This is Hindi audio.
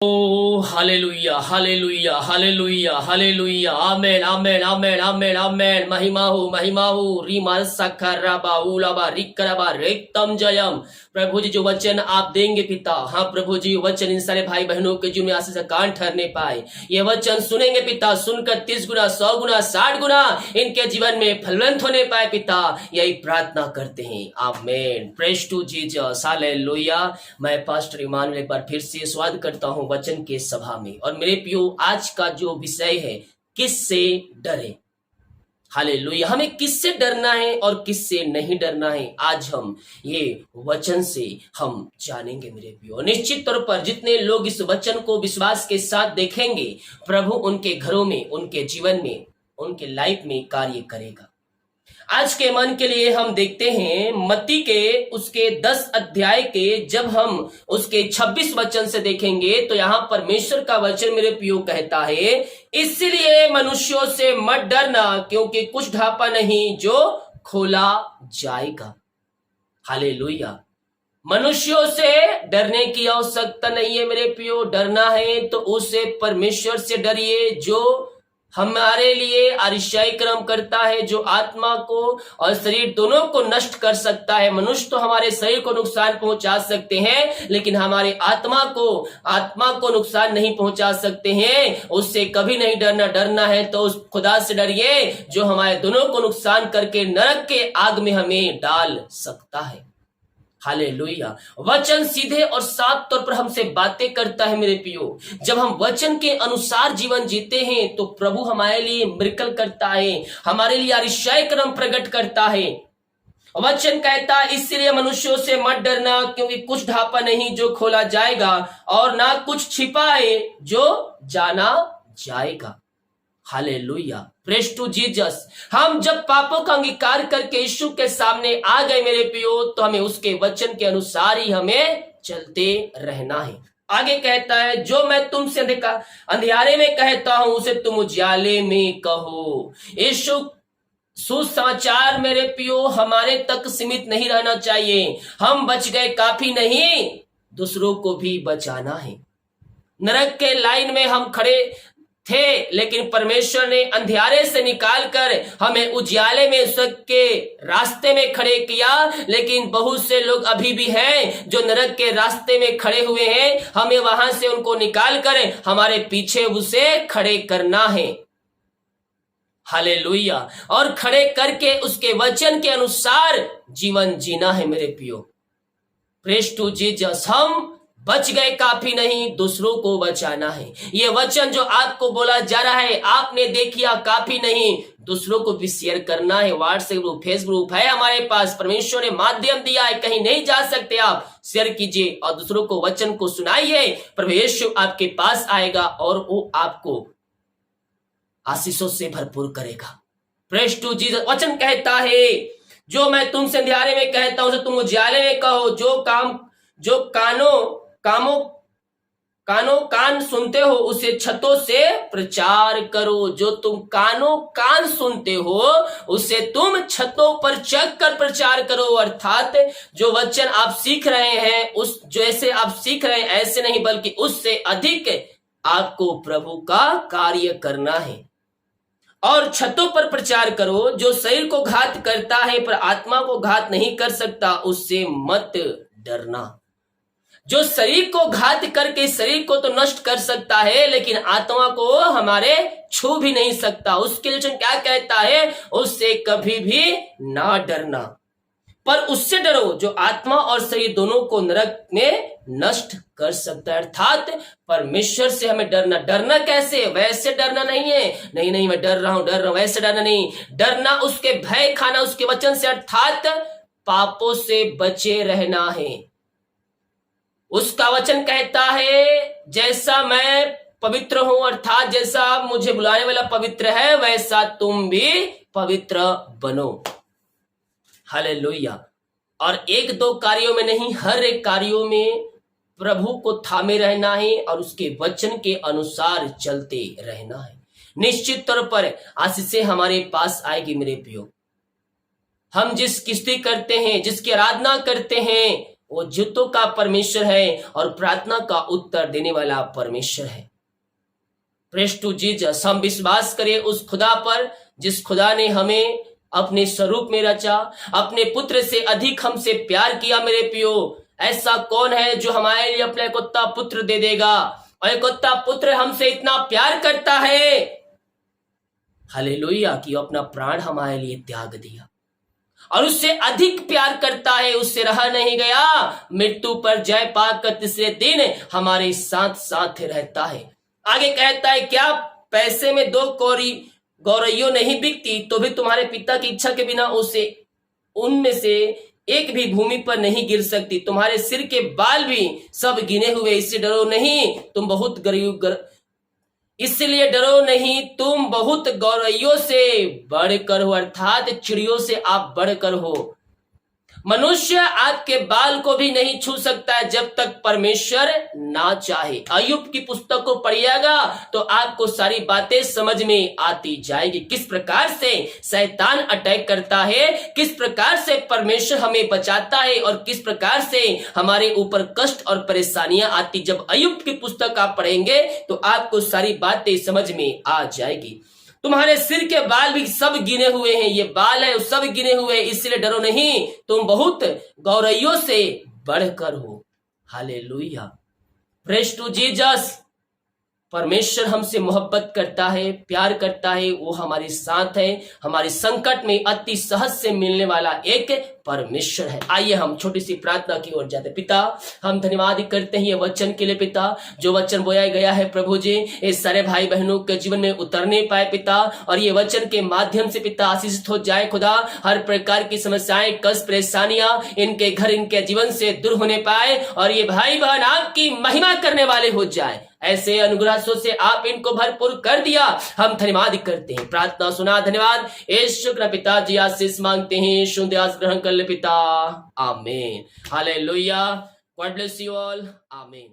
ओ hallelujah hallelujah hallelujah hallelujah amen amen amen amen amen महिमा हो रीमा सखराबा उलाबा रिकराबा रेक्तम जयम। प्रभु जी जो वचन आप देंगे पिता, हाँ प्रभु जी वचन इन सारे भाई बहनों के जीवन में आशीष का कान ठहरने पाए। ये वचन सुनेंगे पिता, सुनकर 30 गुना 100 गुना 60 गुना इनके जीवन में फलवंत होने पाए पिता, यही प्रार्थना करते हैं। Amen. Praise to Jesus hallelujah. मैं पास्टर इमानुएल एक बार फिर से स्वागत करता हूं वचन के सभा में। और मेरे प्रियो, आज का जो विषय है किससे डरे। हालेलुया। हमें किससे डरना है और किससे नहीं डरना है, आज हम ये वचन से हम जानेंगे मेरे प्रियो। निश्चित तौर पर जितने लोग इस वचन को विश्वास के साथ देखेंगे, प्रभु उनके घरों में, उनके जीवन में, उनके लाइफ में कार्य करेगा। आज के मन के लिए हम देखते हैं मत्ती के उसके 10 अध्याय के जब हम उसके 26 वचन से देखेंगे तो यहाँ परमेश्वर का वचन मेरे प्रियो कहता है, इसलिए मनुष्यों से मत डरना क्योंकि कुछ ढापा नहीं जो खोला जाएगा। हालेलुया। मनुष्यों से डरने की आवश्यकता नहीं है मेरे प्रियो। डरना है तो उससे परमेश्वर से डरिए जो हमारे लिए अरिशाई कर्म करता है, जो आत्मा को और शरीर दोनों को नष्ट कर सकता है। मनुष्य तो हमारे शरीर को नुकसान पहुंचा सकते हैं, लेकिन हमारे आत्मा को नुकसान नहीं पहुंचा सकते हैं। उससे कभी नहीं डरना। डरना है तो उस खुदा से डरिए जो हमारे दोनों को नुकसान करके नरक के आग में हमें डाल सकता है। हालेलुया। वचन सीधे और साफ तौर पर हमसे बातें करता है मेरे प्रियो। जब हम वचन के अनुसार जीवन जीते हैं तो प्रभु हमारे लिए मिरेकल करता है, हमारे लिए अतिशय कर्म प्रकट करता है। वचन कहता है, इसलिए मनुष्यों से मत डरना क्योंकि कुछ ढापा नहीं जो खोला जाएगा और ना कुछ छिपा है जो जाना जाएगा। हालेलुया। Praise to Jesus. हम जब पापों का अंगीकार करके यीशु के सामने आ गए मेरे प्रियो, तो हमें उसके वचन के अनुसार ही हमें चलते रहना है। आगे कहता है, जो मैं तुमसे अंधियारे में कहता हूं उसे तुम उजाले में कहो। यीशु सुसमाचार मेरे प्रियो हमारे तक सीमित नहीं रहना चाहिए। हम बच गए काफी नहीं, दूसरों को भी बचाना है। नरक के लाइन में हम खड़े थे, लेकिन परमेश्वर ने अंधियारे से निकालकर हमें उजियाले में सबके रास्ते में खड़े किया। लेकिन बहुत से लोग अभी भी हैं जो नरक के रास्ते में खड़े हुए हैं। हमें वहां से उनको निकालकर हमारे पीछे उसे खड़े करना है। हालेलुया। और खड़े करके उसके वचन के अनुसार जीवन जीना है मेरे प्रियो। Praise to Jesus. हम बच गए काफी नहीं, दूसरों को बचाना है। ये वचन जो आपको बोला जा रहा है, आपने देखिया काफी नहीं, दूसरों को भी शेयर करना है। व्हाट्सएप ग्रुप, फेसबुक ग्रुप है हमारे पास, परमेश्वर ने माध्यम दिया है, कहीं नहीं जा सकते आप। शेयर कीजिए और दूसरों को वचन को सुनाइए। प्रभु यीशु आपके पास आएगा और वो आपको आशीषों से भरपूर करेगा। Praise to Jesus. वचन कहता है, जो मैं तुमसे अंधियारे में कहता हूं उसे तुम उजाले में कहो। जो कान सुनते हो उसे छतों से प्रचार करो। जो तुम कान सुनते हो उसे तुम छतों पर चढ़ कर प्रचार करो। अर्थात जो वचन आप सीख रहे हैं, उस जैसे आप सीख रहे हैं ऐसे नहीं, बल्कि उससे अधिक आपको प्रभु का कार्य करना है। और छतों पर प्रचार करो। जो शरीर को घात करता है पर आत्मा को घात नहीं कर सकता, उससे मत डरना। जो शरीर को घात करके शरीर को तो नष्ट कर सकता है, लेकिन आत्मा को हमारे छू भी नहीं सकता। उसके लिए क्या कहता है, उससे कभी भी ना डरना, पर उससे डरो जो आत्मा और शरीर दोनों को नरक में नष्ट कर सकता है। अर्थात परमेश्वर से हमें डरना। डरना कैसे? वैसे डरना नहीं है, नहीं मैं डर रहा हूं वैसे डरना नहीं। डरना उसके भय खाना उसके वचन से, अर्थात पापों से बचे रहना है। उसका वचन कहता है, जैसा मैं पवित्र हूं, अर्थात जैसा मुझे बुलाने वाला पवित्र है, वैसा तुम भी पवित्र बनो। हालेलुया। और 1-2 कार्यों में नहीं, हर एक कार्यों में प्रभु को थामे रहना है और उसके वचन के अनुसार चलते रहना है। निश्चित तौर पर आशीषें हमारे पास आएगी मेरे प्रियो। हम जिस किस्ती करते हैं, जिसकी आराधना करते हैं, वो जूतों का परमेश्वर है और प्रार्थना का उत्तर देने वाला परमेश्वर है। Praise to Jesus. हम विश्वास करें उस खुदा पर जिस खुदा ने हमें अपने स्वरूप में रचा, अपने पुत्र से अधिक हमसे प्यार किया। मेरे पियो, ऐसा कौन है जो हमारे लिए अपना इकलौता पुत्र दे देगा? और इकलौता पुत्र हमसे इतना प्यार करता है, हालेलुया, कि अपना प्राण हमारे लिए त्याग दिया। और उससे अधिक प्यार करता है, उससे रहा नहीं गया, मृत्यु पर जय पाकर तीसरे दिन हमारे साथ साथ रहता है। आगे कहता है, क्या पैसे में 2 गौरैयो नहीं बिकती, तो भी तुम्हारे पिता की इच्छा के बिना उनमें से एक भी भूमि पर नहीं गिर सकती। तुम्हारे सिर के बाल भी सब गिने हुए, इससे डरो नहीं, तुम बहुत इसलिए डरो नहीं, तुम बहुत गौरैयों से बढ़कर हो, अर्थात चिड़ियों से आप बढ़कर हो। मनुष्य आपके बाल को भी नहीं छू सकता है जब तक परमेश्वर ना चाहे। अय्यूब की पुस्तक को पढ़िएगा तो आपको सारी बातें समझ में आती जाएगी, किस प्रकार से शैतान अटैक करता है, किस प्रकार से परमेश्वर हमें बचाता है और किस प्रकार से हमारे ऊपर कष्ट और परेशानियां आती। जब अय्यूब की पुस्तक आप पढ़ेंगे तो आपको सारी बातें समझ में आ जाएगी। तुम्हारे सिर के बाल भी सब गिने हुए हैं, ये बाल है सब गिने हुए, इसलिए डरो नहीं, तुम बहुत गौरैयों से बढ़कर हो। Hallelujah, praise to Jesus. परमेश्वर हमसे मोहब्बत करता है, प्यार करता है, वो हमारे साथ है, हमारे संकट में अति सहज से मिलने वाला एक परमेश्वर है। आइए हम छोटी सी प्रार्थना की ओर जाते। पिता, हम धन्यवाद करते हैं ये वचन के लिए पिता, जो वचन बोया गया है प्रभु जी, इस सारे भाई बहनों के जीवन में उतरने पाए पिता, और ये वचन के माध्यम से पिता आशीषित हो जाए खुदा। हर प्रकार की समस्याएं, कष्ट, परेशानियां इनके घर, इनके जीवन से दूर होने पाए, और ये भाई बहन आपकी महिमा करने वाले हो जाए। ऐसे अनुग्रहों से आप इनको भरपूर कर दिया, हम धन्यवाद करते हैं। प्रार्थना सुना, धन्यवाद। यीशु के पिता जी आशीष मांगते हैं, शुद्ध आशीष ग्रहण कर ले पिता, आमीन। Hallelujah. God bless you all, आमीन।